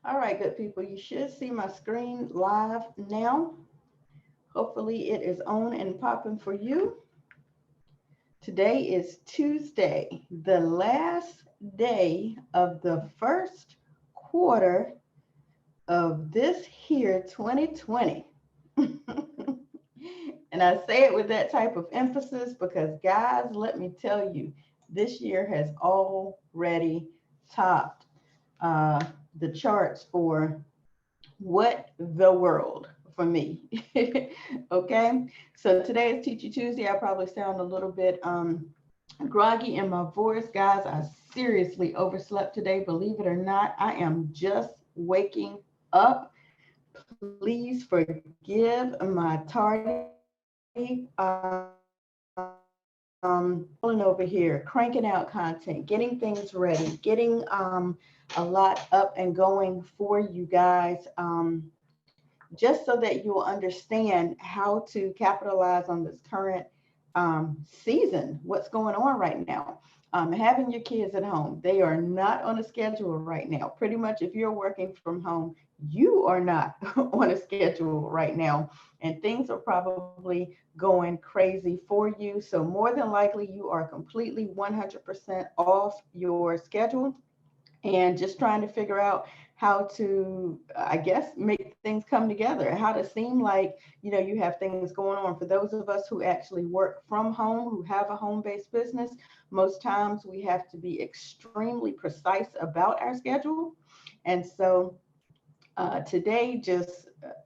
All right, good people, you should see my screen live now. Hopefully it is on and popping for you. Today is Tuesday, the last day of the first quarter of this year, 2020. And I say it with that type of emphasis because, guys, let me tell you, this year has already topped uh, the charts for what the world for me. Okay, so today is Teacher Tuesday. I probably sound a little bit groggy in my voice, guys. I seriously overslept today, believe it or not. I am just waking up. Please forgive my tardy over here, cranking out content, getting things ready, getting a lot up and going for you guys, just so that you'll understand how to capitalize on this current season, what's going on right now. Having your kids at home, they are not on a schedule right now. Pretty much, if you're working from home, you are not on a schedule right now, and things are probably going crazy for you. So, more than likely, you are completely 100% off your schedule and just trying to figure out how to, I guess, make things come together, how to seem like, you have things going on. For those of us who actually work from home, who have a home-based business, most times we have to be extremely precise about our schedule. And so today,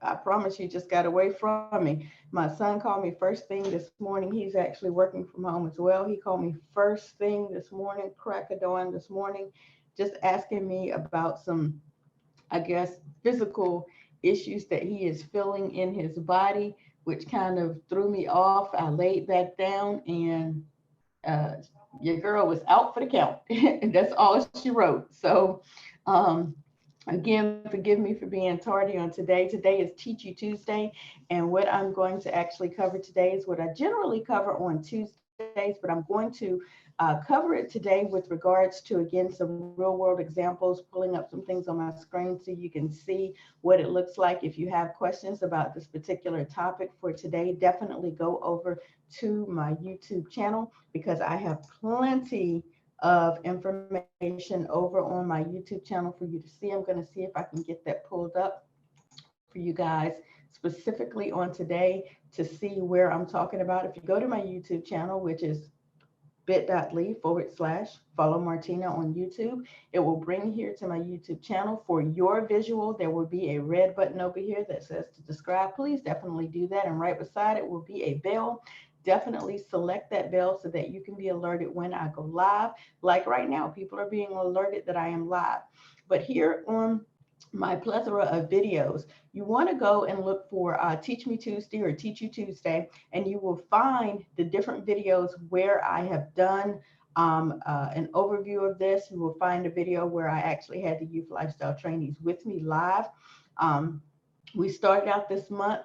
I promise you, just got away from me. My son called me first thing this morning. He's actually working from home as well. He called me first thing this morning, crack of dawn this morning, just asking me about some, I guess, physical issues that he is feeling in his body, which kind of threw me off. I laid back down and uh, your girl was out for the count. And that's all she wrote. So, again, forgive me for being tardy on today. Today is Teach You Tuesday. And what I'm going to actually cover today is what I generally cover on Tuesdays, but I'm going to cover it today with regards to, again, some real world examples, pulling up some things on my screen so you can see what it looks like. If you have questions about this particular topic for today, definitely go over to my YouTube channel because I have plenty of information over on my YouTube channel for you to see. I'm going to see if I can get that pulled up for you guys specifically on today to see where I'm talking about. If you go to my YouTube channel, which is bit.ly/ follow Martina on YouTube. It will bring you here to my YouTube channel. For your visual, there will be a red button over here that says to subscribe. Please definitely do that. And right beside it will be a bell. Definitely select that bell so that you can be alerted when I go live. Like right now, people are being alerted that I am live. But here on my plethora of videos, you want to go and look for Teach Me Tuesday or Teach You Tuesday, and you will find the different videos where I have done an overview of this. You will find a video where I actually had the youth lifestyle trainees with me live. We started out this month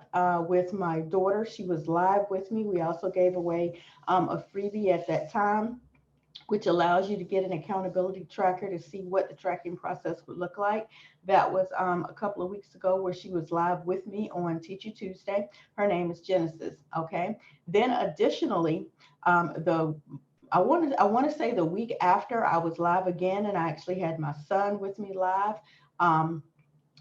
with my daughter. She was live with me. We also gave away a freebie at that time, which allows you to get an accountability tracker to see what the tracking process would look like. That was a couple of weeks ago where she was live with me on Teach You Tuesday. Her name is Genesis. Okay. Then additionally, I want to say the week after I was live again, and I actually had my son with me live.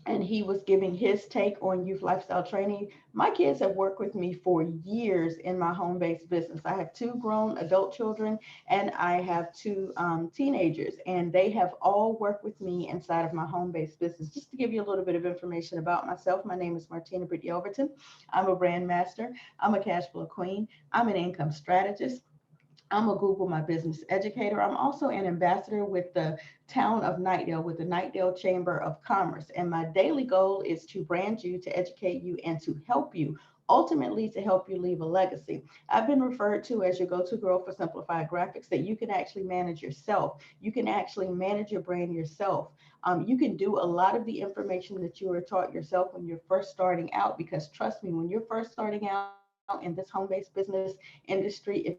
And he was giving his take on youth lifestyle training. My kids have worked with me for years in my home-based business. I have two grown adult children and I have two teenagers, and they have all worked with me inside of my home-based business. Just to give you a little bit of information about myself, my name is Martina Britt Yelverton. I'm a brand master. I'm a cash flow queen. I'm an income strategist. I'm a Google My Business educator. I'm also an ambassador with the town of Knightdale, with the Knightdale Chamber of Commerce. And my daily goal is to brand you, to educate you, and to help you, ultimately to help you leave a legacy. I've been referred to as your go-to girl for simplified graphics, that you can actually manage yourself. You can actually manage your brand yourself. You can do a lot of the information that you were taught yourself when you're first starting out, because trust me, when you're first starting out in this home-based business industry, if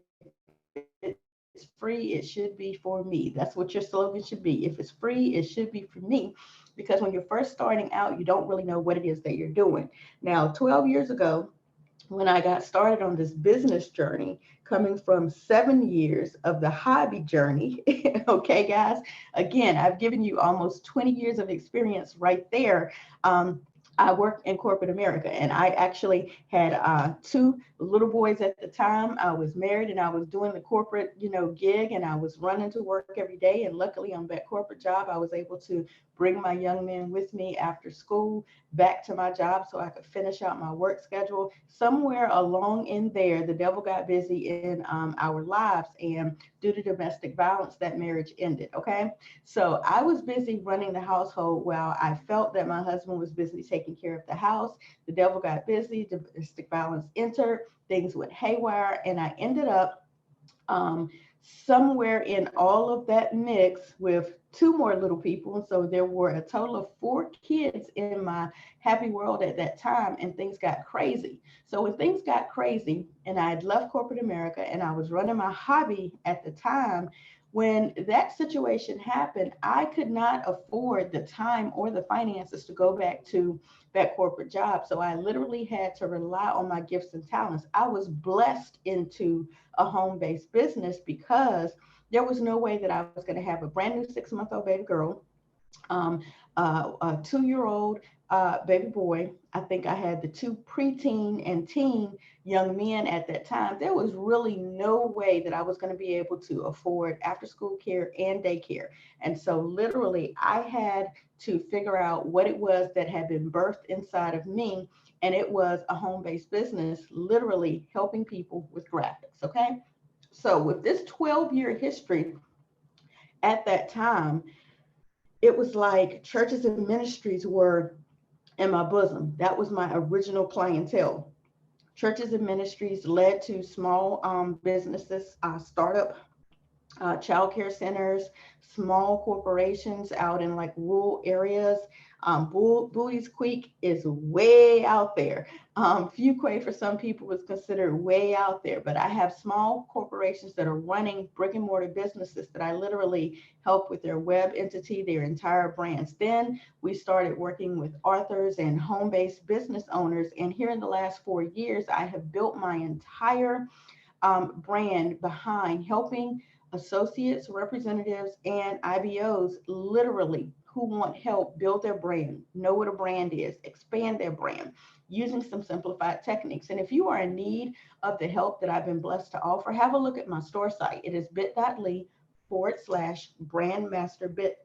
it's free, it should be for me. That's what your slogan should be. If it's free, it should be for me. And because when you're first starting out, you don't really know what it is that you're doing. Now, 12 years ago, when I got started on this business journey, coming from 7 years of the hobby journey. Okay, guys, again, I've given you almost 20 years of experience right there. I worked in corporate America, and I actually had two little boys at the time. I was married, and I was doing the corporate, gig, and I was running to work every day. And luckily, on that corporate job, I was able to bring my young men with me after school back to my job so I could finish out my work schedule. Somewhere along in there, the devil got busy in our lives, and due to domestic violence, that marriage ended. Okay, so I was busy running the household while I felt that my husband was busy taking care of the house. The devil got busy, domestic violence entered, things went haywire, and I ended up um, somewhere in all of that mix with two more little people. And so there were a total of 4 kids in my happy world at that time, and things got crazy. So when things got crazy and I had left corporate America and I was running my hobby at the time, when that situation happened, I could not afford the time or the finances to go back to that corporate job. So I literally had to rely on my gifts and talents. I was blessed into a home-based business because there was no way that I was going to have a brand new 6-month-old baby girl, um, a 2-year-old baby boy. I think I had the 2 preteen and teen young men at that time. There was really no way that I was going to be able to afford after school care and daycare. And so literally I had to figure out what it was that had been birthed inside of me. And it was a home-based business, literally helping people with graphics. Okay. So with this 12-year history at that time, it was like churches and ministries were in my bosom. That was my original clientele. Churches and ministries led to small businesses, startup child care centers, small corporations out in like rural areas. Bowie's Creek is way out there. Fuquay for some people is considered way out there, but I have small corporations that are running brick and mortar businesses that I literally help with their web entity, their entire brands. Then we started working with authors and home-based business owners. And here in the last 4 years, I have built my entire brand behind helping associates, representatives, and IBOs literally who want help build their brand, know what a brand is, expand their brand using some simplified techniques. And if you are in need of the help that I've been blessed to offer, have a look at my store site. It is bit.ly/BrandMaster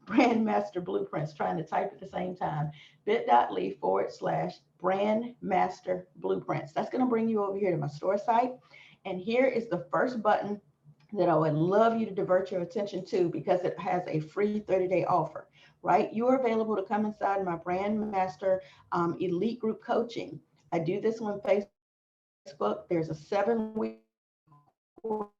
BrandMaster Blueprints, trying to type at the same time, bit.ly/BrandMaster Blueprints. That's going to bring you over here to my store site. And here is the first button that I would love you to divert your attention to because it has a free 30-day offer, right? You are available to come inside my BrandMaster Elite Group Coaching. I do this on Facebook. There's a 7-week course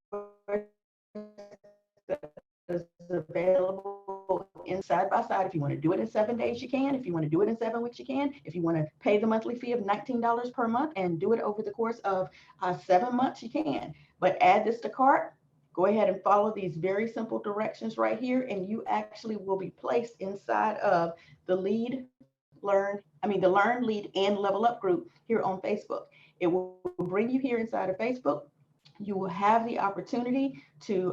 that is available in side by side. If you want to do it in 7 days, you can. If you want to do it in 7 weeks, you can. If you want to pay the monthly fee of $19 per month and do it over the course of 7 months, you can. But add this to cart. Go ahead and follow these very simple directions right here, and you actually will be placed inside of the Learn, Lead, and Level Up group here on Facebook. It will bring you here inside of Facebook. You will have the opportunity to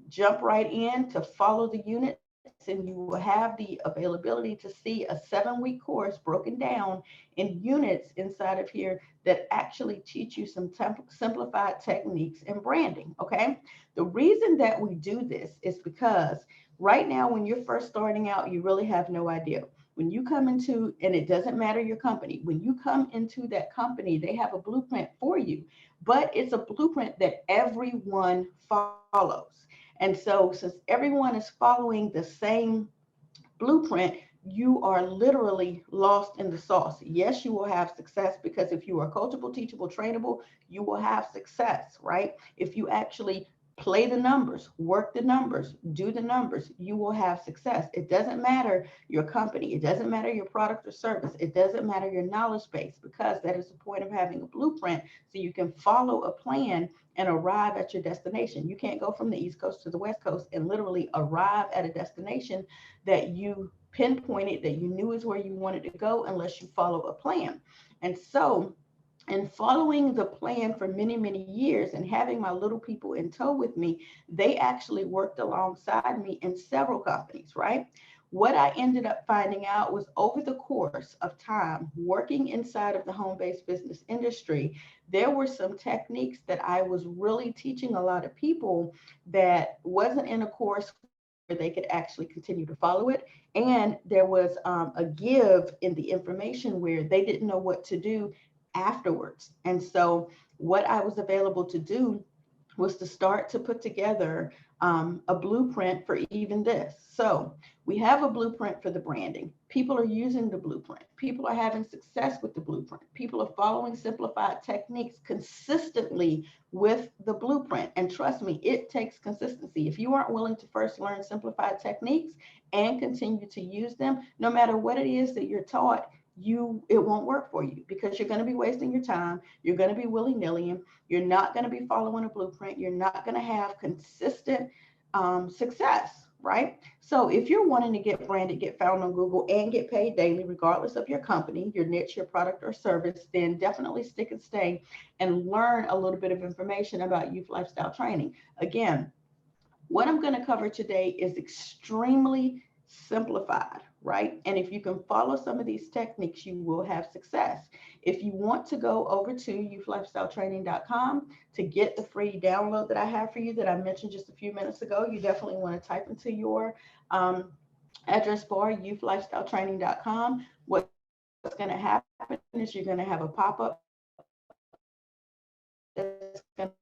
jump right in to follow the units, and you will have the availability to see a 7-week course broken down in units inside of here that actually teach you some simplified techniques in branding. Okay. The reason that we do this is because right now, when you're first starting out, you really have no idea. When you come into, and it doesn't matter your company, when you come into that company, they have a blueprint for you, but it's a blueprint that everyone follows. And so since everyone is following the same blueprint, you are literally lost in the sauce. Yes, you will have success because if you are coachable, teachable, trainable, you will have success, right? If you actually play the numbers, work the numbers, do the numbers, you will have success. It doesn't matter your company. It doesn't matter your product or service. It doesn't matter your knowledge base, because that is the point of having a blueprint, so you can follow a plan and arrive at your destination. You can't go from the East Coast to the West Coast and literally arrive at a destination that you pinpointed that you knew is where you wanted to go unless you follow a plan. And so, and following the plan for many, many years and having my little people in tow with me, they actually worked alongside me in several companies, right? What I ended up finding out was over the course of time working inside of the home-based business industry, there were some techniques that I was really teaching a lot of people that wasn't in a course where they could actually continue to follow it. And there was a give in the information where they didn't know what to do afterwards. And so what I was available to do was to start to put together a blueprint for even this. So we have a blueprint for the branding. People are using the blueprint. People are having success with the blueprint. People are following simplified techniques consistently with the blueprint. And trust me, it takes consistency. If you aren't willing to first learn simplified techniques and continue to use them, no matter what it is that you're taught, it won't work for you, because you're going to be wasting your time. You're going to be willy-nilly. You're not going to be following a blueprint. You're not going to have consistent success, right? So if you're wanting to get branded, get found on Google, and get paid daily, regardless of your company, your niche, your product or service, then definitely stick and stay and learn a little bit of information about youth lifestyle training. Again, what I'm going to cover today is extremely simplified, right? And if you can follow some of these techniques, you will have success. If you want to go over to youthlifestyletraining.com to get the free download that I have for you that I mentioned just a few minutes ago, you definitely want to type into your address bar, youthlifestyletraining.com. What's going to happen is you're going to have a pop-up that's going to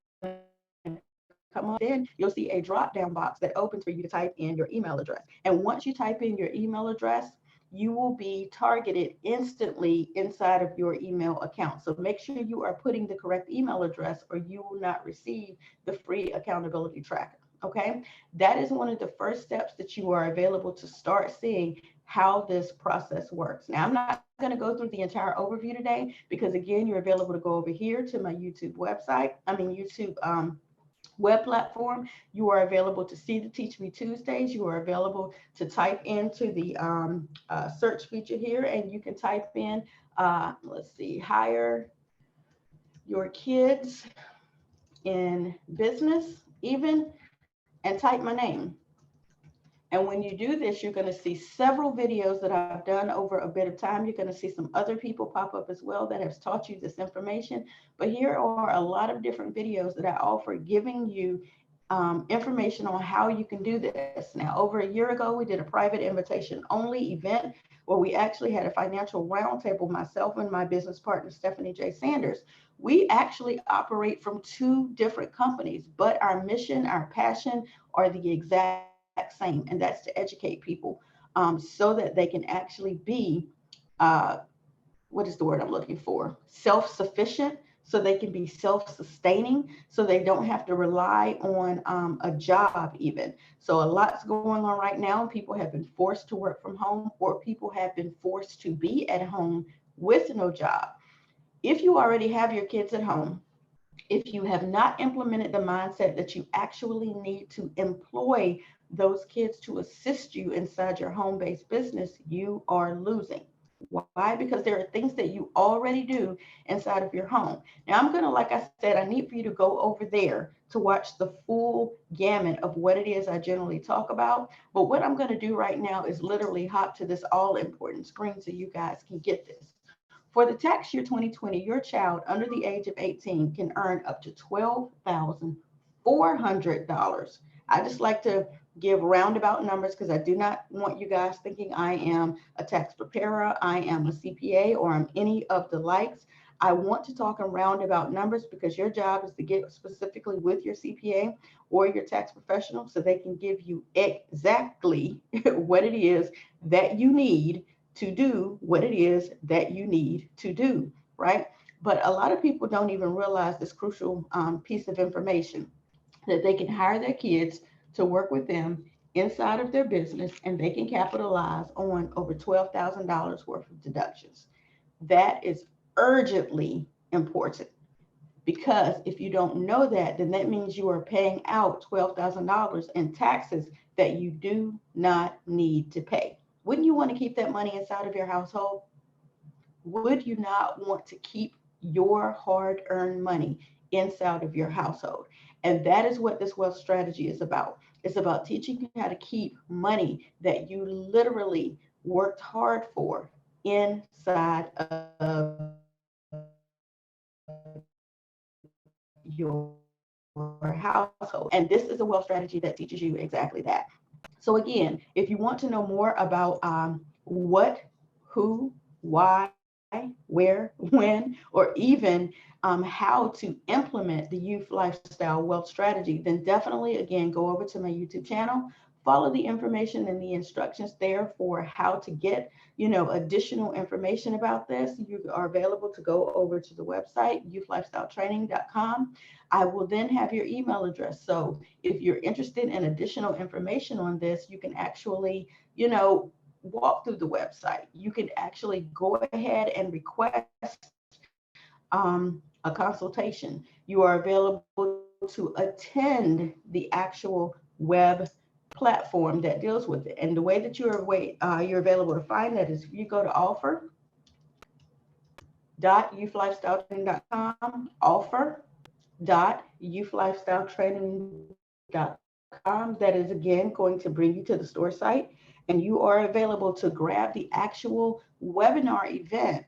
come on. Then you'll see a drop down box that opens for you to type in your email address. And once you type in your email address, you will be targeted instantly inside of your email account. So make sure you are putting the correct email address or you will not receive the free accountability tracker. Okay, that is one of the first steps that you are available to start seeing how this process works. Now, I'm not going to go through the entire overview today because, again, you're available to go over here to my YouTube website. YouTube web platform. You are available to see the Teach Me Tuesdays. You are available to type into the search feature here, and you can type in, let's see, hire your kids in business even, and type my name. And when you do this, you're going to see several videos that I've done over a bit of time. You're going to see some other people pop up as well that have taught you this information. But here are a lot of different videos that I offer giving you information on how you can do this. Now, over a year ago, we did a private invitation only event where we actually had a financial roundtable, myself and my business partner, Stephanie J. Sanders. We actually operate from two different companies, but our mission, our passion are the exact same, and that's to educate people so that they can actually be, what is the word I'm looking for? Self-sufficient, so they can be self-sustaining, so they don't have to rely on a job even. So a lot's going on right now. People have been forced to work from home, or people have been forced to be at home with no job. If you already have your kids at home, if you have not implemented the mindset that you actually need to employ those kids to assist you inside your home-based business, you are losing. Why? Because there are things that you already do inside of your home. Now, I'm going to, like I said, I need for you to go over there to watch the full gamut of what it is I generally talk about. But what I'm going to do right now is literally hop to this all-important screen so you guys can get this. For the tax year 2020, your child under the age of 18 can earn up to $12,400. I just like to give roundabout numbers because I do not want you guys thinking I am a tax preparer, I am a CPA, or I'm any of the likes. I want to talk in roundabout numbers because your job is to get specifically with your CPA or your tax professional so they can give you exactly what it is that you need to do what it is that you need to do, right? But a lot of people don't even realize this crucial piece of information, that they can hire their kids to work with them inside of their business, and they can capitalize on over $12,000 worth of deductions. That is urgently important, because if you don't know that, then that means you are paying out $12,000 in taxes that you do not need to pay. Wouldn't you want to keep that money inside of your household? Would you not want to keep your hard-earned money inside of your household? And that is what this wealth strategy is about. It's about teaching you how to keep money that you literally worked hard for inside of your household. And this is a wealth strategy that teaches you exactly that. So again, if you want to know more about what, who, why, where, when, or even how to implement the youth lifestyle wealth strategy, then definitely, again, go over to my YouTube channel, follow the information and the instructions there for how to get, additional information about this. You are available to go over to the website, youthlifestyletraining.com. I will then have your email address. So if you're interested in additional information on this, you can actually, walk through the website. You can actually go ahead and request a consultation. You are available to attend the actual web platform that deals with it. And the way that you're available to find that is if you go to offer.youthlifestyletraining.com, offer.youthlifestyletraining.com. That is again going to bring you to the store site, and you are available to grab the actual webinar event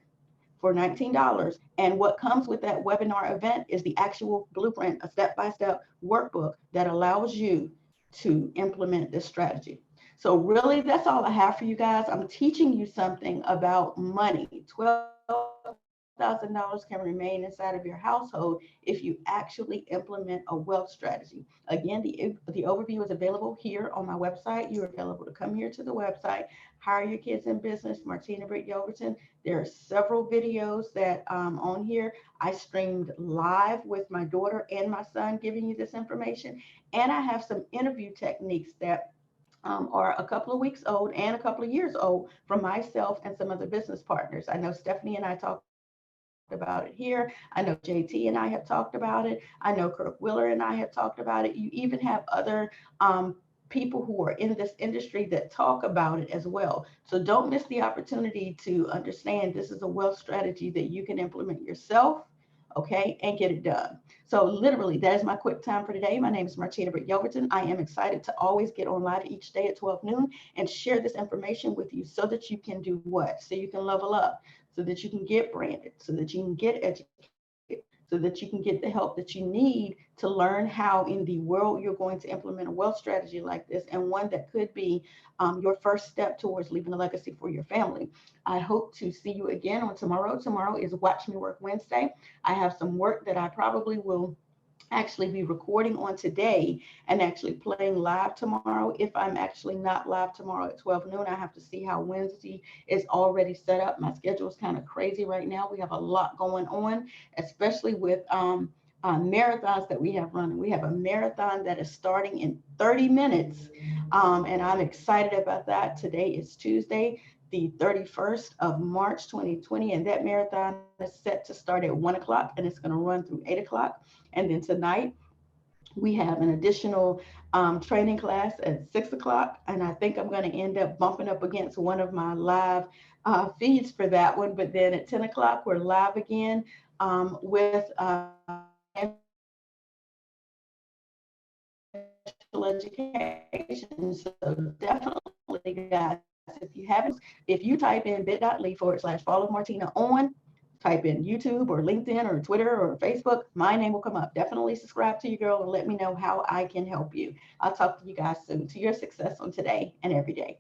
for $19. And what comes with that webinar event is the actual blueprint, a step-by-step workbook that allows you to implement this strategy. So really, that's all I have for you guys. I'm teaching you something about money. $12,000 can remain inside of your household if you actually implement a wealth strategy. Again, the overview is available here on my website. You're available to come here to the website, hire your kids in business, Martina, Britt, Yelverton. There are several videos that on here. I streamed live with my daughter and my son giving you this information. And I have some interview techniques that are a couple of weeks old and a couple of years old from myself and some other business partners. I know Stephanie and I talked about it here. I know JT and I have talked about it. I know Kirk Willer and I have talked about it. You even have other people who are in this industry that talk about it as well. So don't miss the opportunity to understand this is a wealth strategy that you can implement yourself, okay, and get it done. So literally, that is my quick time for today. My name is Martina Britt Yelverton. I am excited to always get on live each day at 12 noon and share this information with you so that you can do what? So you can level up, so that you can get branded, so that you can get educated, so that you can get the help that you need to learn how in the world you're going to implement a wealth strategy like this, and one that could be your first step towards leaving a legacy for your family. I hope to see you again on tomorrow. Tomorrow is Watch Me Work Wednesday. I have some work that I probably will actually be recording on today and actually playing live tomorrow. If I'm actually not live tomorrow at 12 noon, I have to see how Wednesday is already set up. My schedule is kind of crazy right now. We have a lot going on, especially with marathons that we have running. We have a marathon that is starting in 30 minutes, and I'm excited about that. Today is Tuesday, the 31st of March, 2020, and that marathon is set to start at 1 o'clock, and it's going to run through 8 o'clock. And then tonight, we have an additional training class at 6 o'clock, and I think I'm going to end up bumping up against one of my live feeds for that one. But then at 10 o'clock, we're live again with education. So definitely, guys, if you type in bit.ly/follow Martina on, type in YouTube or LinkedIn or Twitter or Facebook, my name will come up. Definitely subscribe to your girl and let me know how I can help you. I'll talk to you guys soon. To your success on today and every day.